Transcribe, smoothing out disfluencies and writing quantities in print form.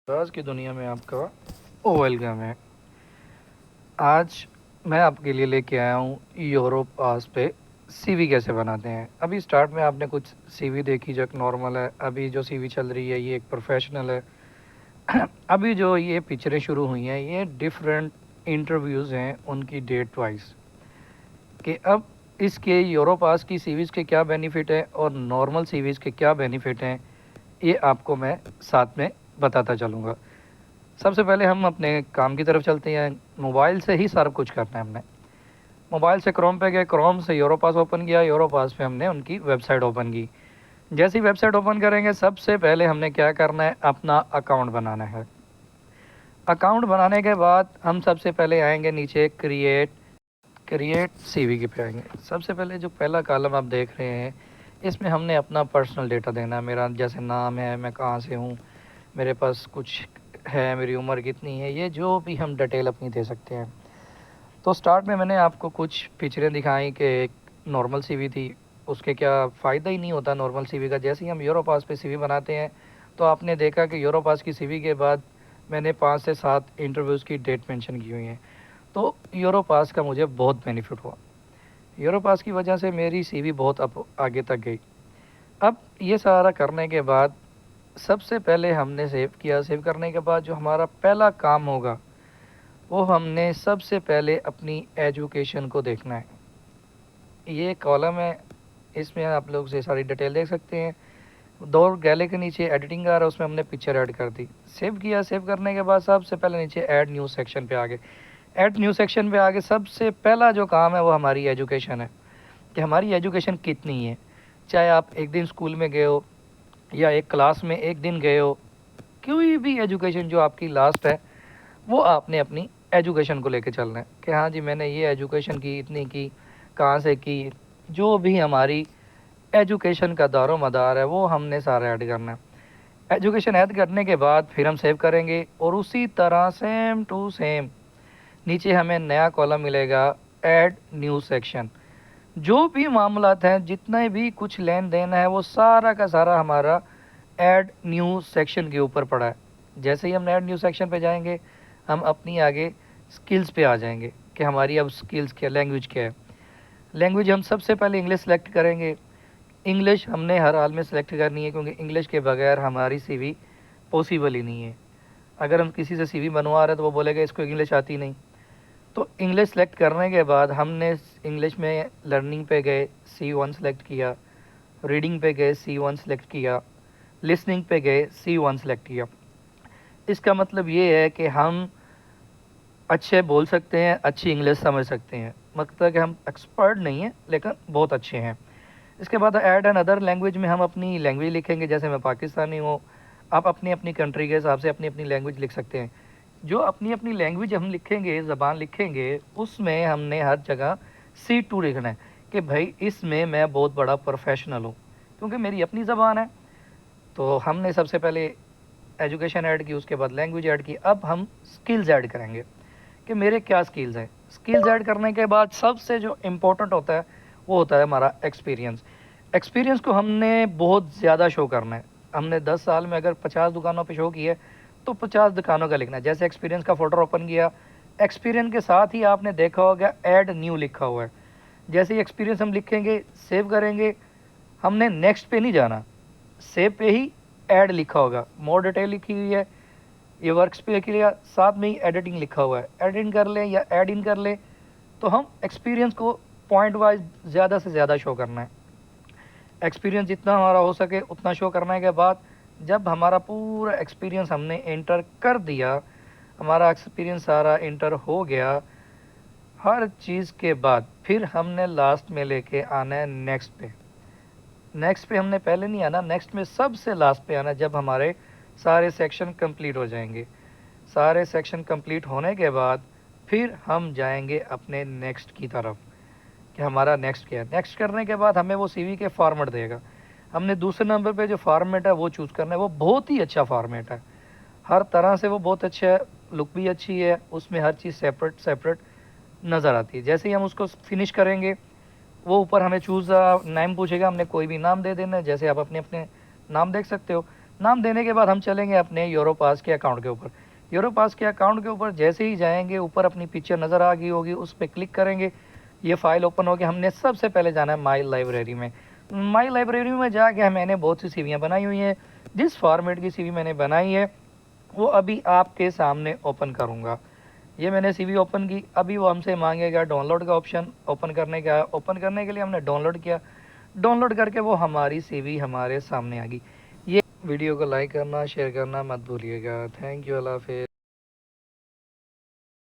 राज की दुनिया में आपका वेलकम है। आज मैं आपके लिए लेके आया हूँ यूरोप आज पे सीवी कैसे बनाते हैं। अभी स्टार्ट में आपने कुछ सीवी देखी जो एक नॉर्मल है, अभी जो सीवी चल रही है ये एक प्रोफेशनल है। अभी जो ये पिक्चरें शुरू हुई हैं ये डिफरेंट इंटरव्यूज़ हैं उनकी डेट वाइज कि अब इसके यूरोप आज की सीवीज़ के क्या बेनिफिट है और नॉर्मल सीवीज़ के क्या बेनिफिट हैं, ये आपको मैं साथ में बताता चलूँगा। सबसे पहले हम अपने काम की तरफ चलते हैं। मोबाइल से ही सारा कुछ करना है हमने। मोबाइल से क्रोम पे गए, क्रोम से यूरोपास ओपन किया, यूरोपास पे हमने उनकी वेबसाइट ओपन की। जैसी वेबसाइट ओपन करेंगे सबसे पहले हमने क्या करना है, अपना अकाउंट बनाना है। अकाउंट बनाने के बाद हम सबसे पहले आएंगे नीचे क्रिएट सीवी के पे आएंगे। सबसे पहले जो पहला कॉलम आप देख रहे हैं इसमें हमने अपना पर्सनल डेटा देना है। मेरा जैसे नाम है, मैं कहाँ से हूँ, मेरे पास कुछ है, मेरी उम्र कितनी है, ये जो भी हम डिटेल अपनी दे सकते हैं। तो स्टार्ट में मैंने आपको कुछ पिक्चरें दिखाई कि एक नॉर्मल सीवी थी, उसके क्या फ़ायदा ही नहीं होता नॉर्मल सीवी का। जैसे ही हम यूरोपास पे सीवी बनाते हैं तो आपने देखा कि यूरोपास की सीवी के बाद मैंने 5 से 7 इंटरव्यूज़ की डेट मेंशन की हुई हैं। तो यूरोपास का मुझे बहुत बेनिफिट हुआ। यूरोपास की वजह से मेरी सीवी बहुत अब आगे तक गई। अब ये सारा करने के बाद सबसे पहले हमने सेव किया। सेव करने के बाद जो हमारा पहला काम होगा वो हमने सबसे पहले अपनी एजुकेशन को देखना है। ये कॉलम है, इसमें आप लोग से सारी डिटेल देख सकते हैं। दो गैले के नीचे एडिटिंग आ रहा है, उसमें हमने पिक्चर ऐड कर दी। सेव किया। सेव करने के बाद सबसे पहले नीचे ऐड न्यू सेक्शन पे आ गए। ऐड न्यू सेक्शन पे आगे सबसे पहला जो काम है वो हमारी एजुकेशन है कि हमारी एजुकेशन कितनी है। चाहे आप एक दिन स्कूल में गए हो या एक क्लास में एक दिन गए हो, कोई भी एजुकेशन जो आपकी लास्ट है वो आपने अपनी एजुकेशन को लेके चलना है कि हाँ जी मैंने ये एजुकेशन की, इतनी की, कहाँ से की। जो भी हमारी एजुकेशन का दारो मदार है वो हमने सारा ऐड करना है। एजुकेशन ऐड करने के बाद फिर हम सेव करेंगे और उसी तरह सेम टू सेम नीचे हमें नया कॉलम मिलेगा, ऐड न्यू सेक्शन। जो भी मामलात हैं, जितने भी कुछ लेन देन है, वो सारा का सारा हमारा ऐड न्यू सेक्शन के ऊपर पड़ा है। जैसे ही हम ऐड न्यू सेक्शन पे जाएंगे हम अपनी आगे स्किल्स पे आ जाएंगे कि हमारी अब स्किल्स क्या, लैंग्वेज क्या है। लैंग्वेज हम सबसे पहले इंग्लिश सेलेक्ट करेंगे। इंग्लिश हमने हर हाल में सेलेक्ट करनी है क्योंकि इंग्लिश के बगैर हमारी सीवी पॉसिबल ही नहीं है। अगर हम किसी से सीवी बनवा रहे हैं तो वो बोलेगा इसको इंग्लिश आती नहीं। तो इंग्लिश सेलेक्ट करने के बाद हमने इंग्लिश में लर्निंग पे गए, C1 सेलेक्ट किया। रीडिंग पे गए, C1 सेलेक्ट किया। लिसनिंग पे गए, C1 सेलेक्ट किया। इसका मतलब ये है कि हम अच्छे बोल सकते हैं, अच्छी इंग्लिश समझ सकते हैं। मतलब कि हम एक्सपर्ट नहीं हैं लेकिन बहुत अच्छे हैं। इसके बाद ऐड एन अदर लैंग्वेज में हम अपनी लैंग्वेज लिखेंगे। जैसे मैं पाकिस्तानी हूँ, आप अपनी अपनी कंट्री के हिसाब से अपनी अपनी लैंग्वेज लिख सकते हैं। जो अपनी अपनी लैंग्वेज हम लिखेंगे, ज़बान लिखेंगे, उसमें हमने हर जगह C2 लिखना है कि भाई इसमें मैं बहुत बड़ा प्रोफेशनल हूँ क्योंकि मेरी अपनी ज़बान है। तो हमने सबसे पहले एजुकेशन ऐड की, उसके बाद लैंग्वेज ऐड की। अब हम स्किल्स ऐड करेंगे कि मेरे क्या स्किल्स हैं। स्किल्स ऐड करने के बाद सबसे जो इम्पोर्टेंट होता है वो होता है हमारा एक्सपीरियंस। एक्सपीरियंस को हमने बहुत ज़्यादा शो करना है। हमने 10 साल में अगर 50 दुकानों पे शो किया है तो 50 दुकानों का लिखना है। जैसे एक्सपीरियंस का फ़ोटो ओपन किया, एक्सपीरियंस के साथ ही आपने देखा होगा ऐड न्यू लिखा हुआ है। जैसे ही एक्सपीरियंस हम लिखेंगे, सेव करेंगे, हमने नेक्स्ट पे नहीं जाना, सेव पे ही ऐड लिखा होगा, मोर डिटेल लिखी हुई है, ये वर्क्स पे लिख लिया, साथ में ही एडिटिंग लिखा हुआ है। एडिटिंग कर लें या ऐड इन कर लें, तो हम एक्सपीरियंस को पॉइंट वाइज ज़्यादा से ज़्यादा शो करना है। एक्सपीरियंस जितना हमारा हो सके उतना शो करने के बाद जब हमारा पूरा एक्सपीरियंस हमने एंटर कर दिया, हमारा एक्सपीरियंस सारा एंटर हो गया हर चीज़ के बाद, फिर हमने लास्ट में लेके आना है नेक्स्ट पे। नेक्स्ट पे हमने पहले नहीं आना, नेक्स्ट में सबसे लास्ट पे आना जब हमारे सारे सेक्शन कंप्लीट हो जाएंगे। सारे सेक्शन कंप्लीट होने के बाद फिर हम जाएंगे अपने नेक्स्ट की तरफ कि हमारा नेक्स्ट क्या है। नेक्स्ट करने के बाद हमें वो सीवी के फॉर्मेट देगा। हमने दूसरे नंबर पे जो फॉर्मेट है वो चूज़ करना है। वो बहुत ही अच्छा फॉर्मेट है, हर तरह से वो बहुत अच्छा है, लुक भी अच्छी है, उसमें हर चीज़ सेपरेट सेपरेट नज़र आती है। जैसे ही हम उसको फिनिश करेंगे वो ऊपर हमें चूज़ नेम पूछेगा, हमने कोई भी नाम दे देना है। जैसे आप अपने अपने नाम देख सकते हो। नाम देने के बाद हम चलेंगे अपने यूरोपास के अकाउंट के ऊपर। यूरोपास के अकाउंट के ऊपर जैसे ही जाएंगे, ऊपर अपनी पिक्चर नज़र आ गई होगी, उस पर क्लिक करेंगे, ये फ़ाइल ओपन होगी। हमने सबसे पहले जाना है माई लाइब्रेरी में। माई लाइब्रेरी में जाके मैंने बहुत सी सीवियाँ बनाई हुई हैं। जिस फॉर्मेट की सीवी मैंने बनाई है वो अभी आपके सामने ओपन करूँगा। ये मैंने सीवी ओपन की। अभी वो हमसे मांगेगा डाउनलोड का ऑप्शन। ओपन करने का, ओपन करने के लिए हमने डाउनलोड किया। डाउनलोड करके वो हमारी सीवी हमारे सामने आ गई। ये वीडियो को लाइक करना, शेयर करना मत भूलिएगा। थैंक यू, अल्लाह हाफिज़।